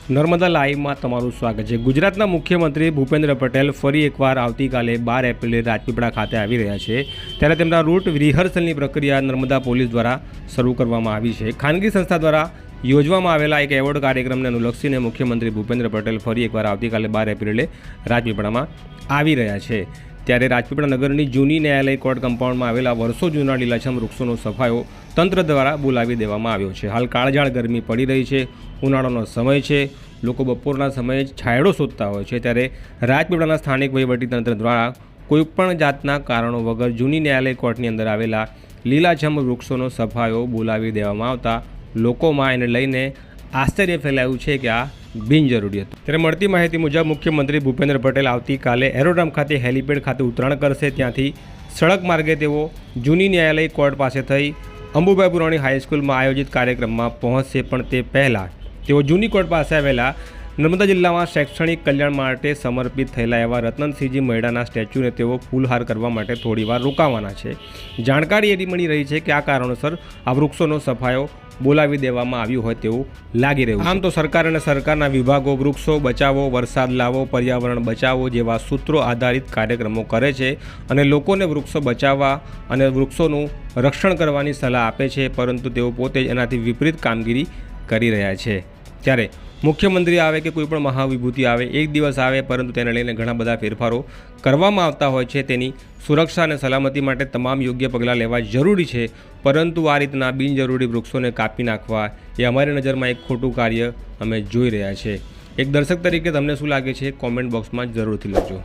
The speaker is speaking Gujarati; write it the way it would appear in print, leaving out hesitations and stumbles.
નર્મદા લાઈવમાં તમારું સ્વાગત છે। ગુજરાતના મુખ્યમંત્રી ભૂપેન્દ્ર પટેલ ફરી એકવાર આવતીકાલે 12 એપ્રિલે રાજપીપળા ખાતે આવી રહ્યા છે, ત્યારે તેમના રૂટ રિહર્સલની પ્રક્રિયા નર્મદા પોલીસ દ્વારા શરૂ કરવામાં આવી છે। ખાનગી સંસ્થા દ્વારા યોજવામાં આવેલા એક એવોર્ડ કાર્યક્રમને અનુલક્ષીને મુખ્યમંત્રી ભૂપેન્દ્ર પટેલ ફરી એકવાર આવતીકાલે 12 એપ્રિલે રાજપીપળામાં આવી રહ્યા છે। ત્યારે રાજપીપળા નગરની જૂની ન્યાયાલય કોર્ટ કમ્પાઉન્ડમાં આવેલા વર્ષો જૂના લીલાછમ વૃક્ષોનો સફાયો તંત્ર દ્વારા બોલાવી દેવામાં આવ્યો છે। હાલ કાળઝાળ ગરમી પડી રહી છે, ઉનાળાનો સમય છે, લોકો બપોરના સમયે છાંયડો શોધતા હોય છે, ત્યારે રાજપીપળાના સ્થાનિક વહીવટીતંત્ર દ્વારા કોઈપણ જાતના કારણો વગર જૂની ન્યાયાલય કોર્ટની અંદર આવેલા લીલાછમ વૃક્ષોનો સફાયો બોલાવી દેવામાં આવતા લોકોમાં એને લઈને આશ્ચર્ય ફેલાયું છે કે આ બિનજરૂરી હતું। ત્યારે મળતી માહિતી મુજબ મુખ્યમંત્રી ભૂપેન્દ્ર પટેલ આવતીકાલે એરોડ્રોમ ખાતે હેલિપેડ ખાતે ઉતરાણ કરશે। ત્યાંથી સડક માર્ગે તેઓ જૂની ન્યાયાલય કોર્ટ પાસે થઈ અંબુભાઈ પુરાણી હાઈસ્કૂલમાં આયોજિત કાર્યક્રમમાં પહોંચશે, પણ તે પહેલાં તેઓ જૂની કોર્ટ પાસે આવેલા નર્મદા જિલ્લામાં શૈક્ષણિક કલ્યાણ માટે સમર્પિત થયેલા એવા રતનસિંહજી મહેડાના સ્ટેચ્યુને તેઓ ફૂલહાર કરવા માટે થોડીવાર રોકાવાના છે। જાણકારી એવી મળી રહી છે કે આ કારણોસર આ વૃક્ષોનો સફાયો બોલાવી દેવામાં આવ્યું હોય તેવું લાગી રહ્યું છે। આમ તો સરકાર અને સરકારના વિભાગો વૃક્ષો બચાવો, વરસાદ લાવો, પર્યાવરણ બચાવો જેવા સૂત્રો આધારિત કાર્યક્રમો કરે છે અને લોકોને વૃક્ષો બચાવવા અને વૃક્ષોનું રક્ષણ કરવાની સલાહ આપે છે, પરંતુ તેઓ પોતે જ એનાથી વિપરીત કામગીરી કરી રહ્યા છે। ત્યારે મુખ્યમંત્રી આવે કે કોઈ પણ મહાવિભૂતિ આવે, એક દિવસ આવે, પરંતુ તેને લઈને ઘણા બધા ફેરફારો કરવામાં આવતા હોય છે। તેની સુરક્ષા અને સલામતી માટે તમામ યોગ્ય પગલાં લેવા જરૂરી છે, પરંતુ આ રીતના બિનજરૂરી વૃક્ષોને કાપી નાખવા એ અમારી નજરમાં એક ખોટું કાર્ય અમે જોઈ રહ્યા છીએ। એક દર્શક તરીકે તમને શું લાગે છે, કોમેન્ટ બોક્સમાં જરૂરથી લખજો।